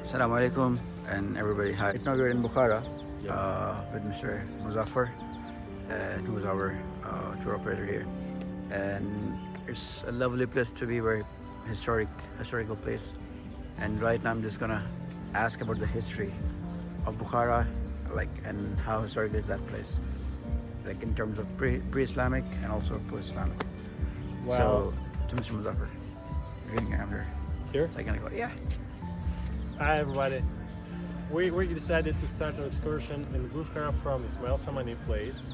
Assalamu alaikum and everybody. Hi. Right now we're in Bukhara with Mr. Muzaffar, who is our tour operator here. And it's a lovely place to be, very historical place. And right now I'm just gonna ask about the history of Bukhara, and how historic is that place, in terms of pre-Islamic and also post-Islamic. Wow. So to Mr. Muzaffar, you're gonna come Here? So I can go. Yeah. Hi everybody. We decided to start our excursion in Bukhara from Ismail Samani place.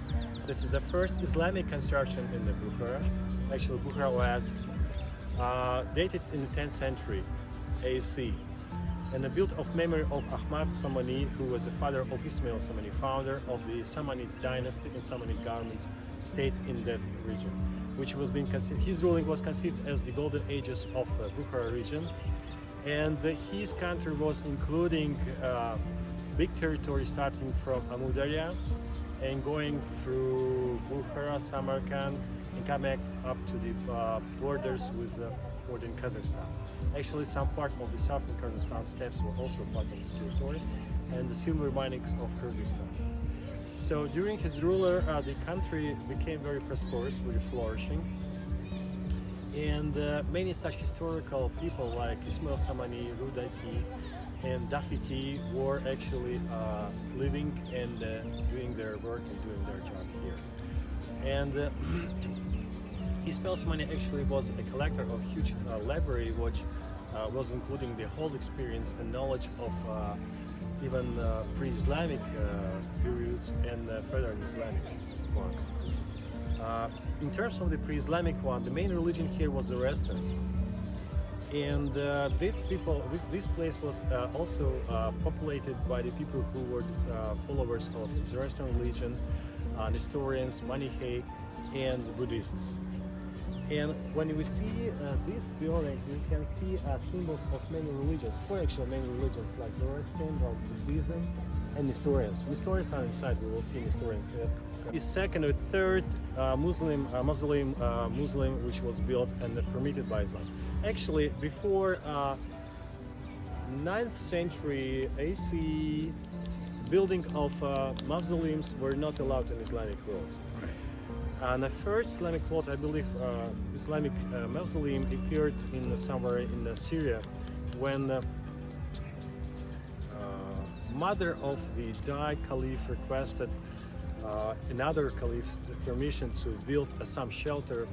This is the first Islamic construction in the Bukhara. Actually, Bukhara was dated in the 10th century AC and built of memory of Ahmad Samani, who was the father of Ismail Samani, founder of the Samanid dynasty and Samanid government state in that region, which was being considered, his ruling was considered as the golden ages of Bukhara region. And his country was including big territory starting from Amudarya and going through Bukhara, Samarkand, and coming up to the borders with modern Kazakhstan. Actually, some part of the southern Kazakhstan steppes were also part of this territory, and the silver minings of Kyrgyzstan. So during his ruler, the country became very prosperous, very flourishing. And many such historical people like Ismail Samani, Rudaki, and Dafiti were actually living and doing their work and doing their job here. And Ismail Samani actually was a collector of huge library, which was including the whole experience and knowledge of even pre-Islamic periods and further in Islamic one. In terms of the pre-Islamic one, the main religion here was Zoroastrian, and this place was also populated by the people who were followers of Zoroastrian religion, Nestorians, Manichae, and Buddhists. And when we see this building, you can see symbols of many religions, four actual main religions like Zoroastrian, or Buddhism, and Nestorians. Nestorians are inside, we will see Nestorian. The second or third Mausoleum, which was built and permitted by Islam. Actually, before 9th century AC, building of mausoleums were not allowed in Islamic world. And the first Islamic world, I believe, Islamic mausoleum appeared in somewhere in Syria when mother of the died caliph requested another caliph's permission to build some shelter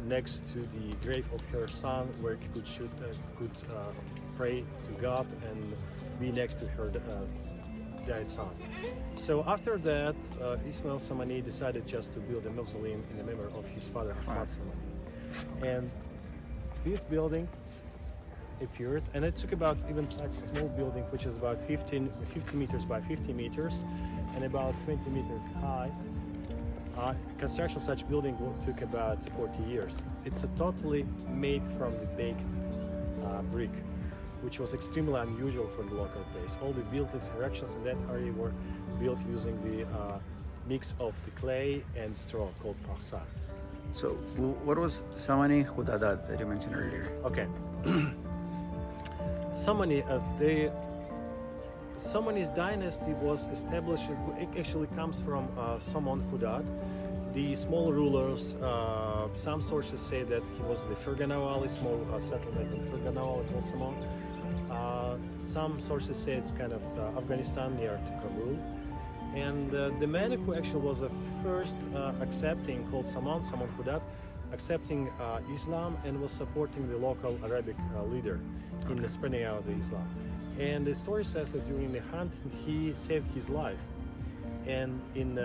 next to the grave of her son, where he could pray to God and be next to her died son. So after that, Ismail Samani decided just to build a mausoleum in the memory of his father, Ahmad Samani. And this building appeared, and it took about even such a small building, which is about 50 meters by 50 meters and about 20 meters high. Construction of such building took about 40 years. It's totally made from the baked brick, which was extremely unusual for the local place. All the buildings, erections in that area were built using the mix of the clay and straw called parsa. So what was Samani Khudadad that you mentioned earlier? Okay. Samani's dynasty was established, it actually comes from Saman Khudad, the small rulers. Some sources say that he was the Ferganawali, small settlement in Ferganawali called Saman. Some sources say it's kind of Afghanistan near to Kabul. And the man who actually was the first accepting, called Saman Khudad, accepting Islam and was supporting the local Arabic leader in the spreading out of the Islam. And the story says that during the hunt he saved his life. And in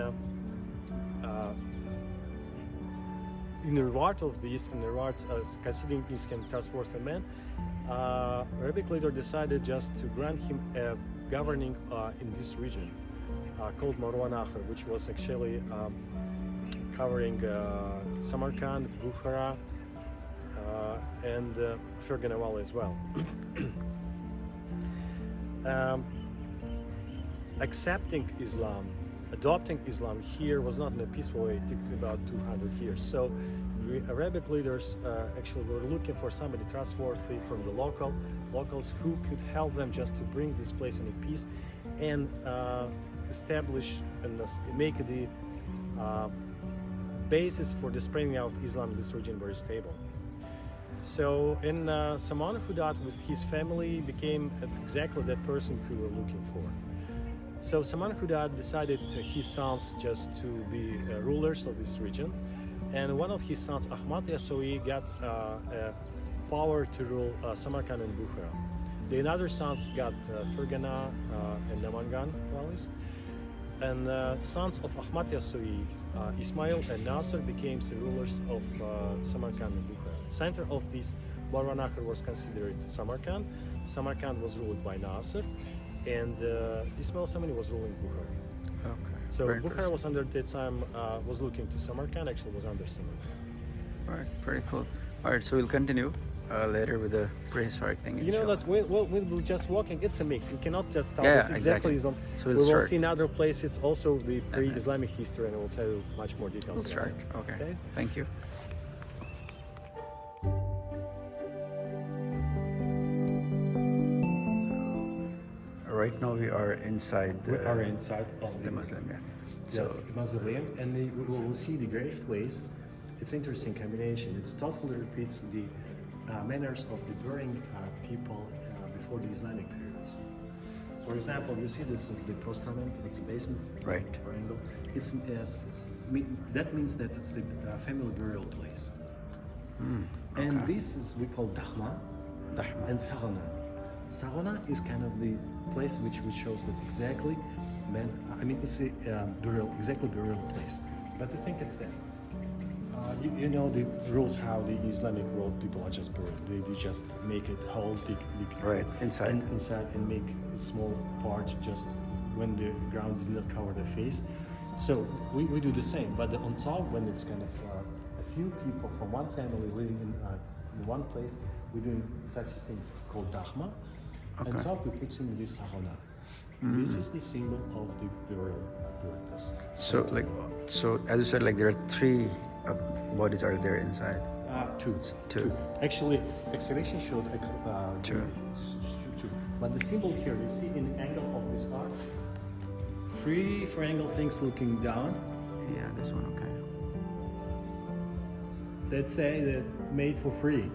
reward of this, in reward considering this him trustworthy man, Arabic leader decided just to grant him a governing in this region called Marwan Akhir, which was actually covering Samarkand, Bukhara, and Ferganawala as well. Accepting Islam, adopting Islam here was not in a peaceful way. It took about 200 years. So Arabic leaders actually were looking for somebody trustworthy from the locals who could help them just to bring this place in peace and establish and make the basis for the spreading out Islam in this region very stable. So, and Saman Hudat with his family became exactly that person who we were looking for. So Saman Hudat decided his sons just to be rulers of this region, and one of his sons, Ahmad Yasoui, got power to rule Samarkand and Bukhara. The other sons got Fergana and Namangan valleys, and sons of Ahmad Yasoui, Ismail and Nasser, became the rulers of Samarkand and Bukhara. Center of this Barwanakhr was considered Samarkand. Samarkand was ruled by Nasser, and Ismail Samani was ruling Bukhara. Okay. So Very Bukhara was under that time was looking to Samarkand. Actually, was under Samarkand. All right. Very cool. All right. So we'll continue later with the prehistoric thing. You know that we'll just walking. It's a mix. You cannot just start. Yeah, It's exactly. Islam. So we we'll will start. see in other places also the pre-Islamic history, and we'll tell you much more details. We'll start. Okay. Okay. Thank you. So, right now we are inside We are inside of the Muslim. Yeah. So Yes, mausoleum, and we will see the grave place. It's interesting combination. It totally repeats the manners of the burying people before the Islamic periods. For example, you see this is the postament. It's a basement, Right. Triangle. That means that it's the family burial place. And this is we call Dahma Dahma. and Sarona. Sarona is kind of the place which shows that exactly it's a burial place. But I think it's that. You know the rules how the Islamic world people are just buried. They just make it whole, Right, inside. inside and make a small part just when the ground did not cover the face. So we do the same, but on top when it's kind of a few people from one family living in one place, we're doing such a thing called Dahma. Okay. And top we put in this Sarona. This is the symbol of the burial place. So as you said, like there are three bodies are there inside. Two. Actually, excavation showed Two. two. But the symbol here, you see in the angle of this arc, three triangle things looking down. Yeah, this one. Okay. That say that made for free. 1,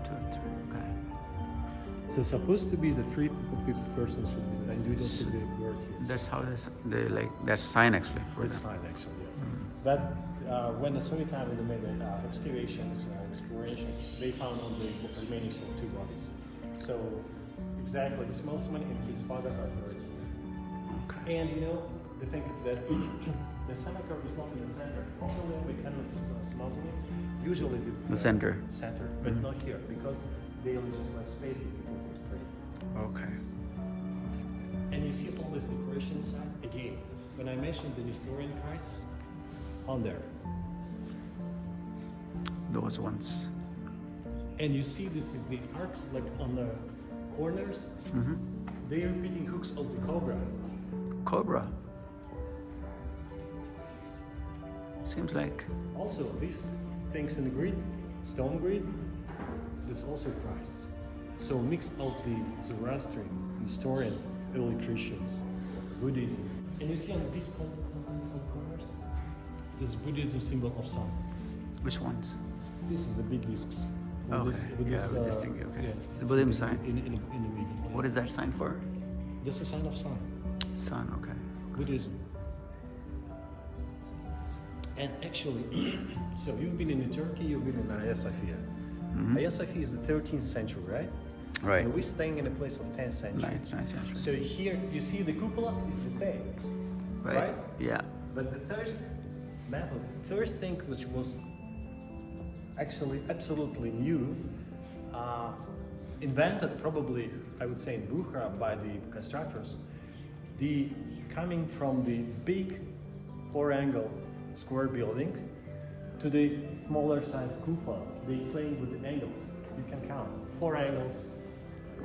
2, 3. Okay. So supposed to be the three persons should be, and we don't see the word here. That's how that's a sign actually for It's them. fine, actually, yes. But when the Soviet time they made the excavations, explorations, they found on the remainings of two bodies. So exactly, Ismail Samani and his father are buried here. Okay. And you know, the thing is that the cemetery is not in the center. Mausoleum, we cannot mausoleum. Usually The center. Center, but not here because they only just left space that people could pray. Okay. And you see all this decoration side again. When I mentioned the Nestorian Christ, on there. Those ones. And you see this is the arcs like on the corners. They are repeating hooks of the cobra. Cobra. Seems like. Also, these things in the grid, stone grid, this also Christ. So mix of the Zoroastrian, Nestorian, early Christians, Buddhism. And you see on these corners, this Buddhism symbol of sun. Which ones? This is the big discs. Okay. With this thing. Okay. It's the Buddhism sign. In the middle. What is that sign for? This is a sign of sun. Sun. Okay. Buddhism. And actually, so you've been in Turkey, you've been in Hagia Sophia. Hagia Sophia is the 13th century, right? Right. And we're staying in a place of 10th century. 9th century. So here you see the cupola is the same, right? Yeah. But the first thing which was actually absolutely new, invented probably, I would say in Bukhara by the constructors, the coming from the big 4-angle square building to the smaller size cupola. They playing with the angles. You can count 4 angles,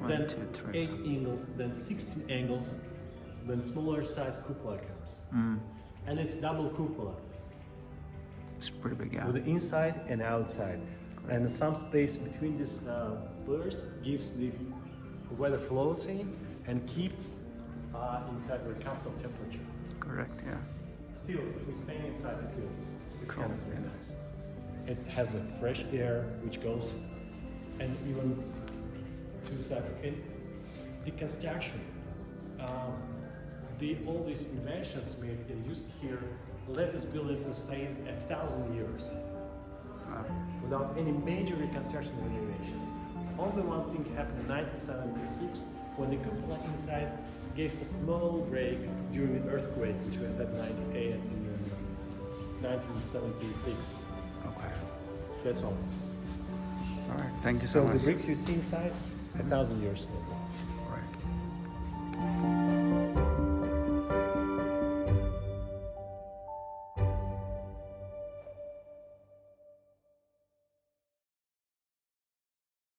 1, then 2, 3. 8 angles, then 16 angles, then smaller size cupola comes. And it's double cupola. It's pretty big, yeah. with the inside and outside. And some space between these pillars gives the weather floating and keep inside very comfortable temperature. Correct, yeah. Still, if we stay inside, I feel it's Cool, kind of really yeah. nice. It has a fresh air which goes, and even two sides. And the construction, all these inventions made and used here let this building to stay 1,000 years without any major reconstruction or renovations. Only one thing happened in 1976 when the cupola inside gave a small break during the earthquake, which was at 98 in 1976. Okay. That's all. All right. Thank you so So much. the bricks you see inside, 1,000 years old. Right.